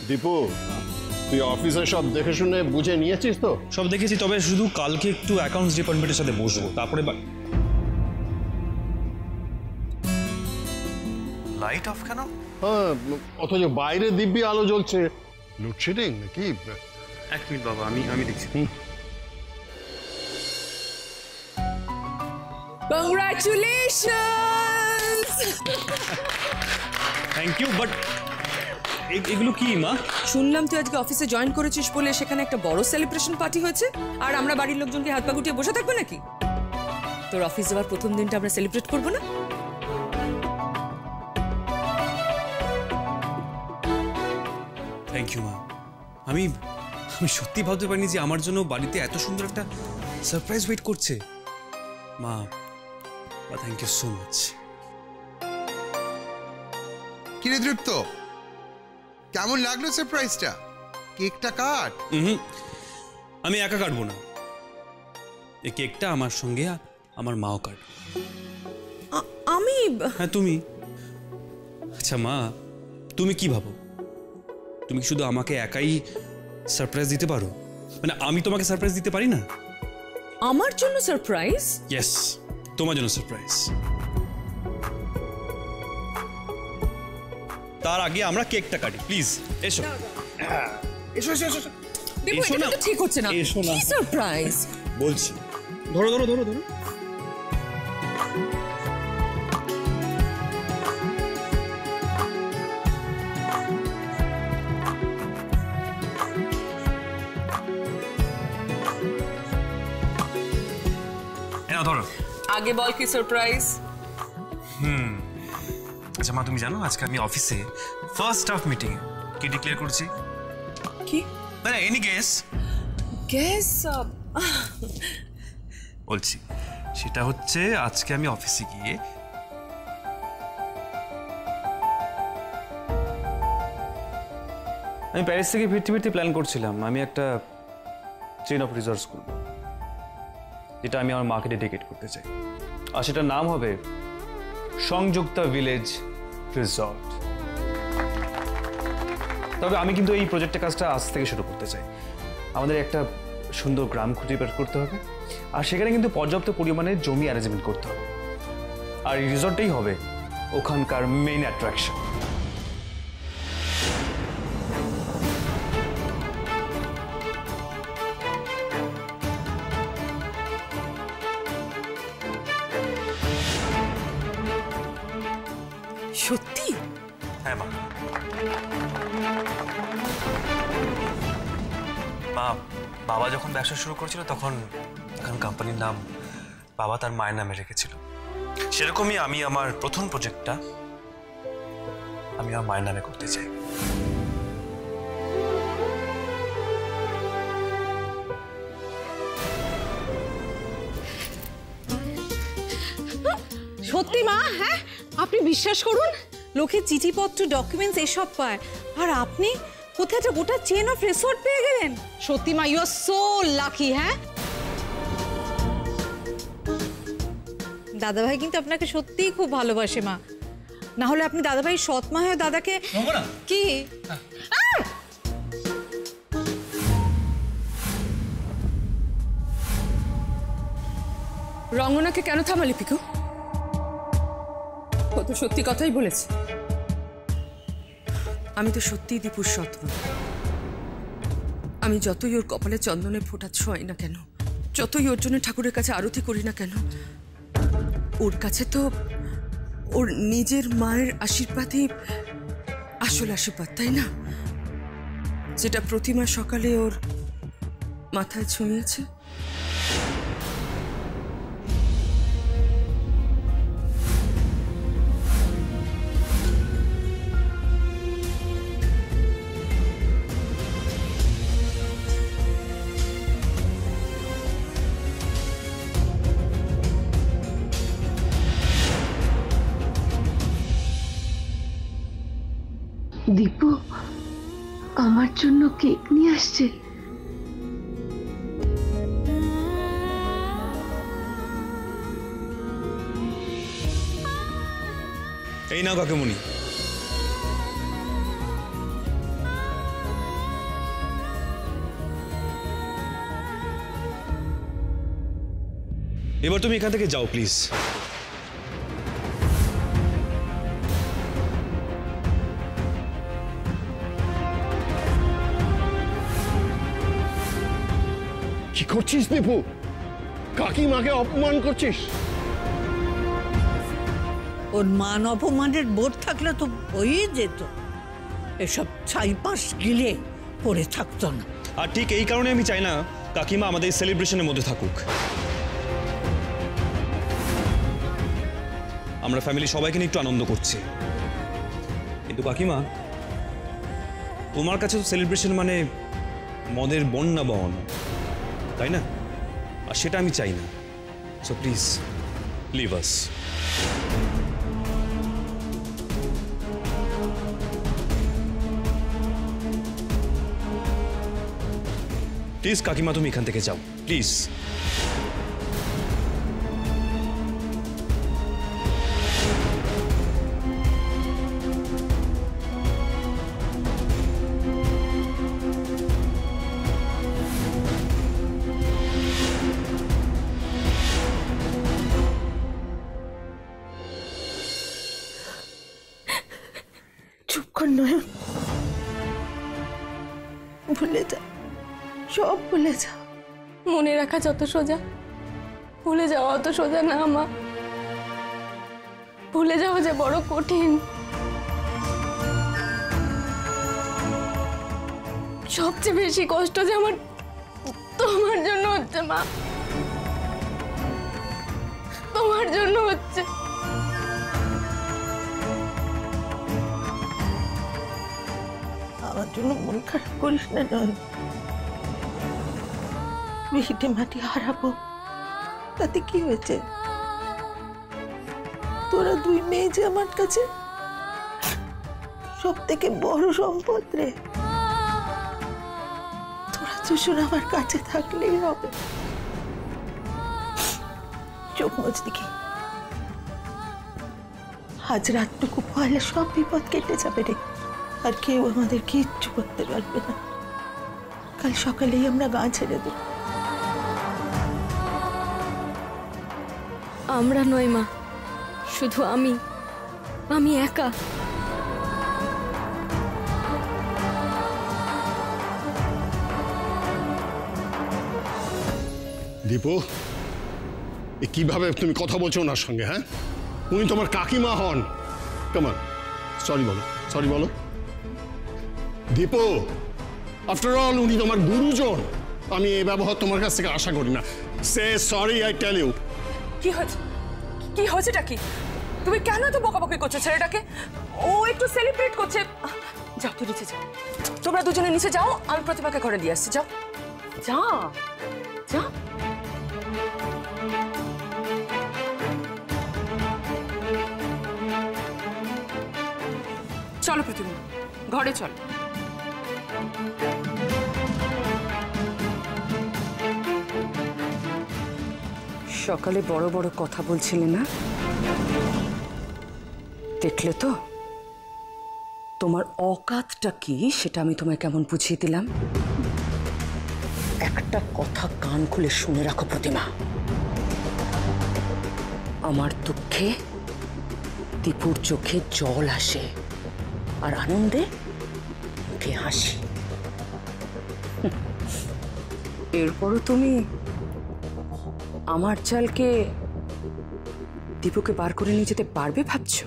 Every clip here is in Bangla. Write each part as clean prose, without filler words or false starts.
দীপু, তুই অফিসে সব দেখে শুনে বুঝে নিয়েছিস তো? সব দেখেছি, তবে শুধু কালকে একটু অ্যাকাউন্টস ডিপার্টমেন্টের সাথে বসবো, তারপরে লাইট অফ কেন? হ্যাঁ, অথচ বাইরে দিব্যি আলো জ্বলছে। লোডশেডিং নাকি? এক মিনিট বাবা, আমি দেখছি। কংগ্রাচুলেশনস! থ্যাংক ইউ, বাট এগুলো কি মা? শুনলাম তুই আজকে অফিসে জয়েন করেছিস বলে সেখানে একটা বড় সেলিব্রেশন পার্টি হয়েছে, আর আমরা বাড়ির লোকজনকে হাত পা গুটিয়ে বসে থাকবো নাকি? তোর অফিস যাওয়ার প্রথম দিনটা আমরা সেলিব্রেট করবো না? থ্যাংক ইউ মা। আমি সত্যি ভাবতে পারিনি যে আমার জন্য বাড়িতে এত সুন্দর একটা সারপ্রাইজ ওয়েট করছে। মা, থ্যাংক ইউ সো মাচ। কিরে দৃপ্ত, কেমন লাগলো সারপ্রাইজটা? কেকটা কাট। আমি একা কাটবো না, এই কেকটা আমার সঙ্গে আমার মাও কাটবে। আমি? হ্যাঁ তুমি। আচ্ছা মা, তুমি কি ভাবো? তুমি শুধু আমাকে একাই সারপ্রাইজ দিতে পারো? মানে আমি তোমাকে সারপ্রাইজ দিতে পারি না? আমার জন্য সারপ্রাইজ? ইয়েস, তোমার জন্য সারপ্রাইজ। তার আগে আমরা কেকটা কাটি, প্লিজ। এসো এসো এসো এসো। এসো না, ঠিক হচ্ছে না। এসো না, কি সারপ্রাইজ বলছি। ধরো ধরো ধরো ধরো। ধরো। আগে বল কি সারপ্রাইজ? আচ্ছা মা, তুমি জানো আজকে আমি অফিসে ফার্স্ট স্টাফ মিটিং কি ডিক্লেয়ার করছি? কি? মানে এনি গেস? গেস বলছি, সেটা হচ্ছে আজকে আমি অফিসে গিয়ে আমি প্যারিস থেকে ফিরতে ফিরতে প্ল্যান করছিলাম আমি একটা চেইন অফ রিসর্টস করব, যেটা আমি আমার মাকে ডেডিকেট করতে চাই, আর সেটার নাম হবে সংযুক্তা ভিলেজ রিসর্ট। তবে আমি কিন্তু এই প্রজেক্টের কাজটা আজ থেকে শুরু করতে চাই। আমাদের একটা সুন্দর গ্রাম খুঁজে বের করতে হবে, আর সেখানে কিন্তু পর্যাপ্ত পরিমাণে জমি অ্যারেঞ্জমেন্ট করতে হবে, আর এই রিসর্টটাই হবে ওখানকার মেইন অ্যাট্রাকশন। সত্যি? হ্যাঁ মা। বাবা যখন ব্যবসা শুরু করেছিল তখন কোম্পানির নাম বাবা তার মায়ের নামে রেখেছিল। সেরকমই আমি আমার প্রথম প্রজেক্টটা আমি আমার মায়ের নামে করতে চাই। সত্যি মা? হ্যাঁ, আপনি বিশ্বাস করুন, লোকে চিঠিপত্র, ডকুমেন্টস এসব পায়, আর আপনি কোথায় একটা গোটা চেন অফ রিসোর্ট পেয়ে গেলেন। সত্যি মা, ইউ আর সো লাকি। হ্যাঁ, দাদাভাই কিন্তু আপনাকে সত্যিই খুব ভালোবাসে মা, না হলে আপনি দাদাভাই সৎ মা হয়ে দাদাকে কি রঙ্গনাকে কেন থামালি পিকু? ও তো সত্যি কথাই বলেছে। আমি তো সত্যিই দীপুর সৎ মা। আমি যতই ওর কপালে চন্দনের ফোঁটা ছোঁয়াই না কেন, যতই ওর জন্য ঠাকুরের কাছে আরতি করি না কেন, ওর কাছে তো ওর নিজের মায়ের আশীর্বাদই আসল আশীর্বাদ, তাই না? যেটা প্রতিমা সকালে ওর মাথায় ছুঁয়েছে। দীপু আমার জন্য কেক নিয়ে আসছে। এই নাও কাকুমণি। এবার তুমি এখান থেকে যাও প্লিজ। কি করছিস দীপু? কাকিমাকে অপমান করছিস। ওর মান অপমানের বোধ থাকলে তো হয়েই যেত, এসব ছাইপাশ গিলে পড়ে থাকতো না। আর ঠিক এই কারণে আমি চাই না কাকিমা আমাদের সেলিব্রেশনের মধ্যে থাকুক। আমরা ফ্যামিলি সবাইকে নিয়ে একটু আনন্দ করছি, কিন্তু কাকিমা তোমার কাছে তো সেলিব্রেশন মানে মদের বন্যা বন, তাই না? আর সেটা আমি চাই না। So please leave us. Please কাকিমা তুমি এখান থেকে যাও প্লিজ। চুপ কর নয়ন, ভুলে যা, সব ভুলে যা। মনে রাখা যত সোজা, ভুলে যাওয়া অত সোজা না মা। ভুলে যাওয়া যে বড় কঠিন। সবচেয়ে বেশি কষ্ট যে আমার তোমার জন্য হচ্ছে মা, তোমার জন্য হচ্ছে। আমার জন্য মন খারাপ করিস না নয়ন। ভিটে মাটি হারাবো তাতে কি হয়েছে? তোরা দুই মেয়ে যে আমার কাছে সব থেকে বড় সম্পদ রে। তোরা দুজন আমার কাছে থাকলেই হবে। চোখ মুছ দেখি, আজ রাতটুকু পয়লা সব বিপদ কেটে যাবে রে। আর কেউ আমাদের কিচ্ছু করতে পারবে না। কাল সকালেই আমরা গাঁ ছেড়ে দেব। আমরা নয় মা, শুধু আমি একা। দীপু, কিভাবে তুমি কথা বলছো ওনার সঙ্গে? হ্যাঁ, উনি তোমার কাকিমা হন। কামান, সরি বলো, সরি বলো। দীপু, আফটার অল উনি তোমার গুরুজন। আমি এই ব্যবহার তোমার কাছ থেকে আশা করি না। Say sorry, I tell you. কি হয়েছে? কি হয়েছেটা কি? তুমি কেন এত বকাবকি করছো ছেলেটাকে? ও একটু সেলিব্রেট করছে। যাও তুই নিচে যাও, তোমরা দুজনে নিচে যাও, আমি প্রতিভাকে ঘরে দিয়ে আসছি। যাও যা যা। চলো প্রতিভা, ঘরে চলো। সকালে বড় বড় কথা বলছিলে না, দেখলে তো তোমার অকাতটা কি সেটা আমি তোমায় কেমন বুঝিয়ে দিলাম। একটা কথা কান খুলে শুনে রাখো প্রতিমা, আমার দুঃখে দীপুর চোখে জল আসে আর আনন্দে মুখে হাসি। এরপরও তুমি আমার চালকে দীপুকে বার করে নিয়ে যেতে পারবে ভাবছো?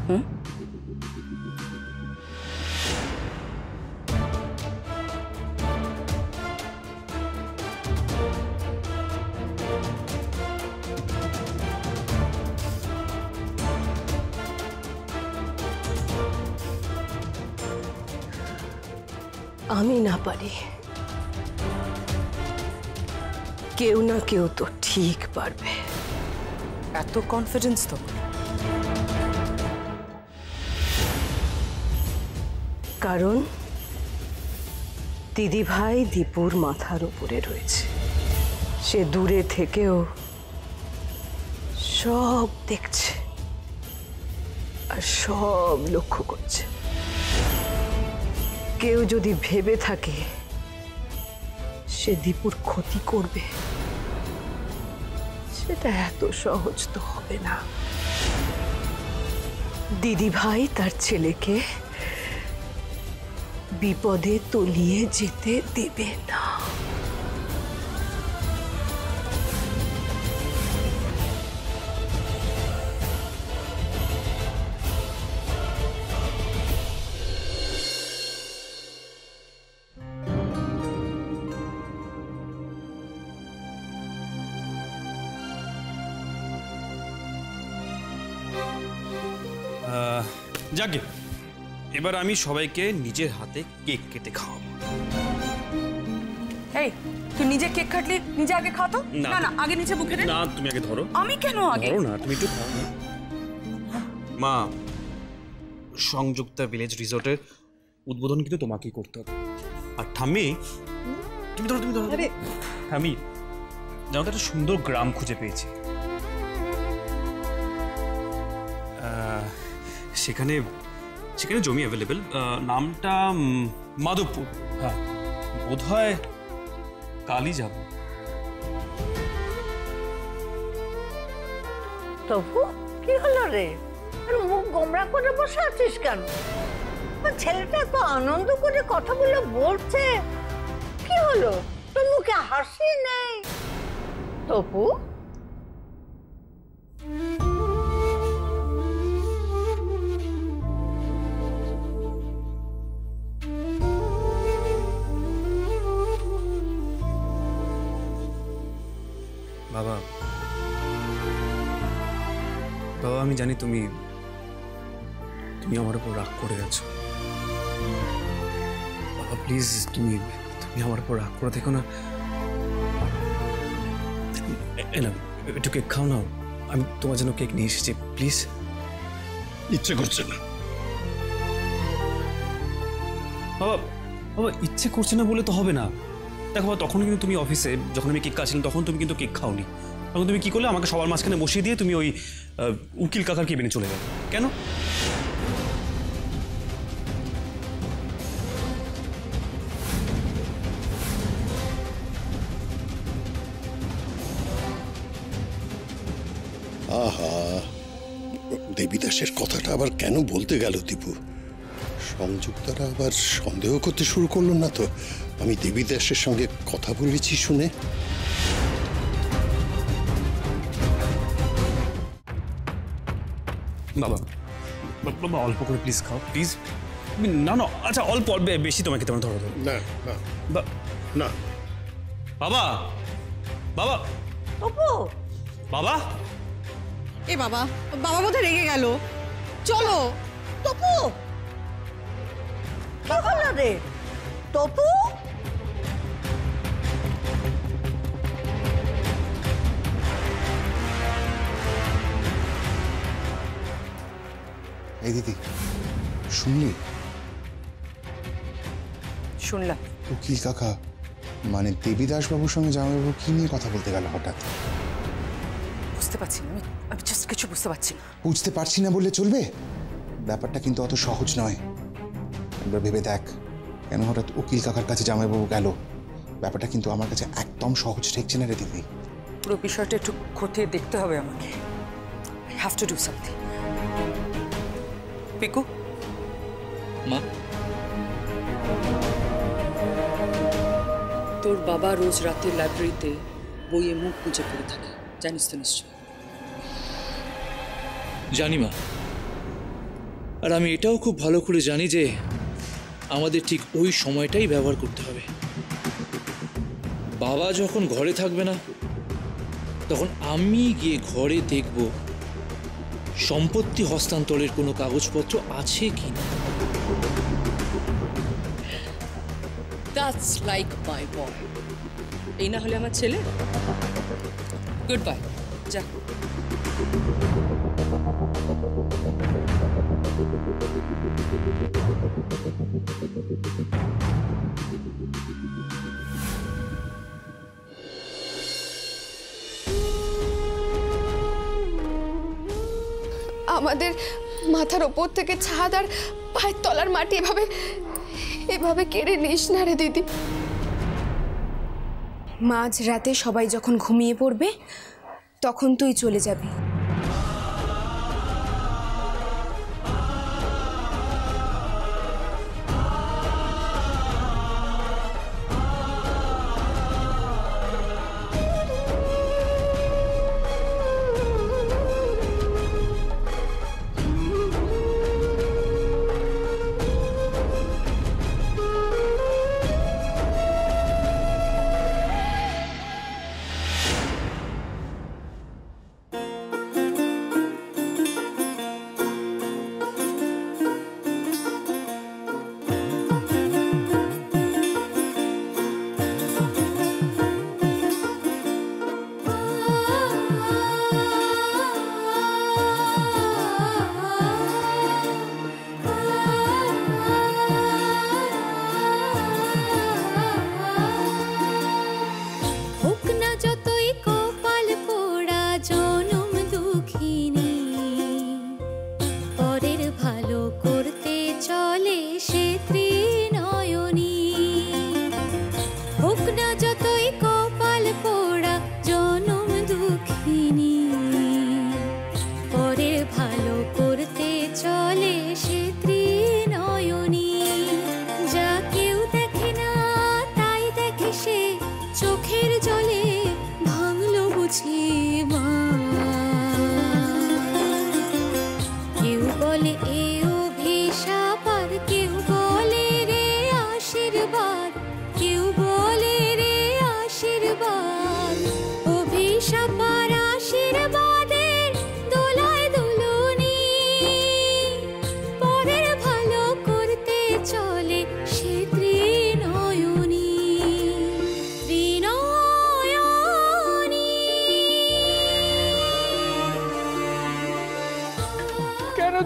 হুম, আমি না পারি, কেউ না কেউ তো ঠিক পারবে। এত কনফিডেন্স তো? কারণ দিদি ভাই দীপুর মাথার উপরে রয়েছে। সে দূরে থেকেও সব দেখছে আর সব লক্ষ্য করছে। কেউ যদি ভেবে থাকে সে দীপুর ক্ষতি করবে, সেটা এত সহজ তো হবে না। দিদি ভাই তার ছেলেকে বিপদে তলিয়ে যেতে দেবে না। যাকে এবার আমি সবাইকে নিজের হাতে কেক কেটে খাওয়াবো। এই তুই নিজে কেক কাটলি, নিজে আগে খা তো। না। না না, আগে নিচে মুখে দে। না, তুমি আগে ধরো। আমি কেন আগে? ধরো না, তুমি একটু খাও না। মা, সংযুক্তা ভিলেজ রিসোর্টের উদ্বোধন কিন্তু তোমাকেই করতে হবে। আর ঠাম্মি, তুমি ধরো। ঠাম্মি, জানো তো একটা সুন্দর গ্রাম খুঁজে পেয়েছি। সেখানে জমি অ্যাভেলেবেল। নামটা মাধবপুর। হ্যাঁ, বোধ হয় কালই যাব। তবু কি হলো রে? আর মুখ গোমরা করে বসে আছিস কেন? ছেলেটা তো আনন্দ করে কথাগুলো বলছে, কি হলো? তোর মুখে হাসি নেই তপু? বাবা, আমি জানি তুমি আমার উপর রাগ করে গেছো। বাবা প্লিজ, তুমি আমার উপর রাগ করে দেখো না। একটু কেক খাও না, আমি তোমার জন্য কেক নিয়ে এসেছি, প্লিজ। ইচ্ছে করছে না বাবা। ইচ্ছে করছে না বলে তো হবে না। দেখো, তখন কিন্তু তুমি অফিসে যখন আমি কেক কাটছিলাম তখন তুমি কিন্তু কেক খাওনি। তখন তুমি কি করলে? আমাকে সবার মাঝখানে বসিয়ে দিয়ে তুমি ওই উকিল কাকার কেবিনে চলে গেলে কেন? আহা, দেবীদাসের কথাটা আবার কেন বলতে গেল দীপু? সংযুক্তারা আবার সন্দেহ করতে শুরু করলো না তো আমি দেবীদাসের সঙ্গে কথা বলেছি শুনে? বাবা, অল্প করে প্লিজ খাও, প্লিজ। না, আচ্ছা অল্প, বেশি তোমাকে তেমন ধরো। না না বাবা, তপু, বাবা। এ বাবা বোধহয় রেগে গেল। চলো। তপু, কি হলো রে? তপু, এই দিদি, শুনলি? শুনলাম। উকিল কাকা মানে দেবীদাস বাবুর সঙ্গে জামাইবাবু কি নিয়ে কথা বলতে গেল হঠাৎ? বুঝতে পারছি না, আমি জাস্ট কিছু বুঝতে পারছি না। বুঝতে পারছি না বললে চলবে? ব্যাপারটা কিন্তু অত সহজ নয়। একবার ভেবে দেখ, কেন হঠাৎ উকিল কাকার কাছে জামাইবাবু গেল? ব্যাপারটা কিন্তু আমার কাছে একদম সহজ ঠেকছে না রে দিদি। পুরো বিষয়টা একটু খতিয়ে দেখতে হবে আমাকে। I have to do something. Piku, মা, তোর বাবা রোজ রাতে লাইব্রেরিতে বইয়ে মুখ গুজে পড়ে থাকে, জানিস তো নিশ্চয়? জানি মা। আর আমি এটাও খুব ভালো করে জানি যে আমাদের ঠিক ওই সময়টাই ব্যবহার করতে হবে। বাবা যখন ঘরে থাকবে না তখন আমি গিয়ে ঘরে দেখব সম্পত্তি হস্তান্তরের কোনো কাগজপত্র আছে কি না। দ্যাটস লাইক মাই বয়। এই না হলে আমার ছেলে। গুড বাই, যা। আমাদের মাথার ওপর থেকে ছাদ আর পায়ের তলার মাটি এভাবে কেড়ে নিস না রে দিদি। মাঝ রাতে সবাই যখন ঘুমিয়ে পড়বে তখন তুই চলে যাবি।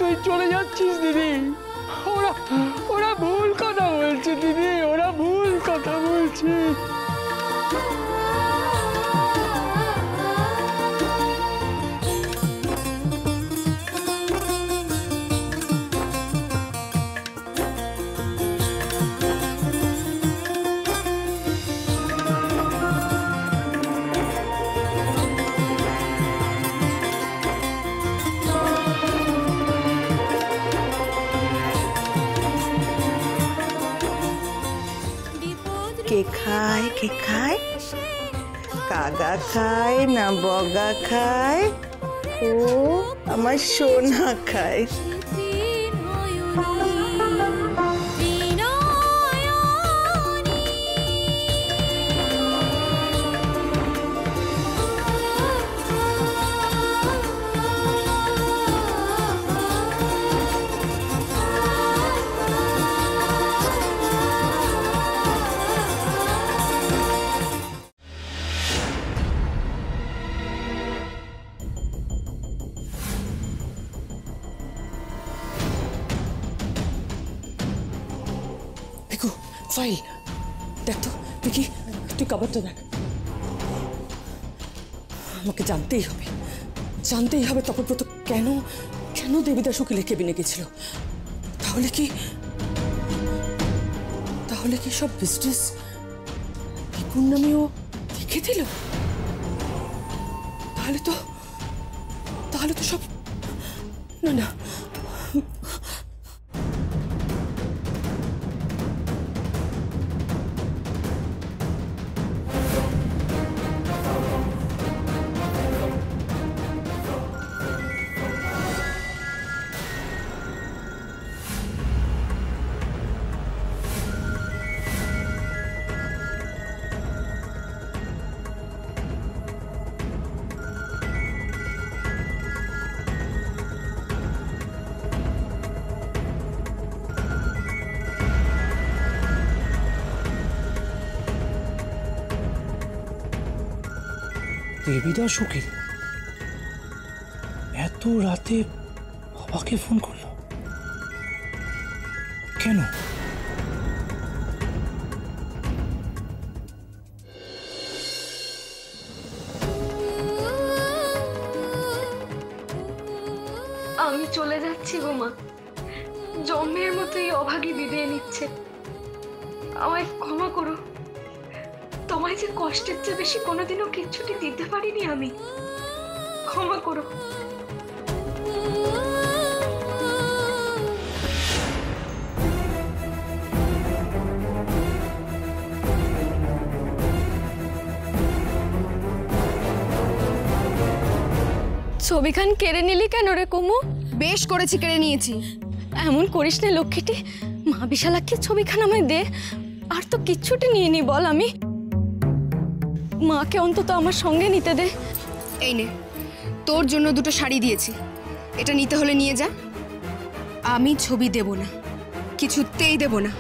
তুই চলে যাচ্ছিস দিদি? ওরা ভুল কথা বলছে দিদি, ওরা ভুল কথা বলছে। কে খায় কে খায়? কাগা খায় না বগা খায়? ও আমার সোনা খায়। ফাইল দেখ তো, দেখি তুই কাবারটা দেখ। আমাকে জানতেই হবে তপব্রত কেন কেন দেবীদাস উকিলের কেবিনে গেছিল। তাহলে কি সব বিজনেস বিপুল নামেও লিখে দিল? তাহলে তো সব না দেবীদাস উকিল এত রাতে বাবাকে ফোন করলো কেন? আমি চলে যাচ্ছি গো মা, জন্মের মতোই অভাগী বিদায় নিচ্ছে। আমায় ক্ষমা করো, তোমায় যে কষ্টের চেয়ে বেশি কোনোদিনও কিচ্ছুটি দিতে পারিনি আমি। ক্ষমা করো। ছবিখান কেড়ে নিলি কেন রে কুমু? বেশ করেছি, কেড়ে নিয়েছি। এমন করিস না লক্ষ্মীটি, মা বিশালাক্ষীর ছবিখান আমায় দে। আর তো কিচ্ছুটি নিয়ে নি বল, আমি মাকে অন্তত আমার সঙ্গে নিতে দে। এই নে, তোর জন্য দুটো শাড়ি দিয়েছি, এটা নিতে হলে নিয়ে যা। আমি ছবি দেব না, কিছুতেই দেব না।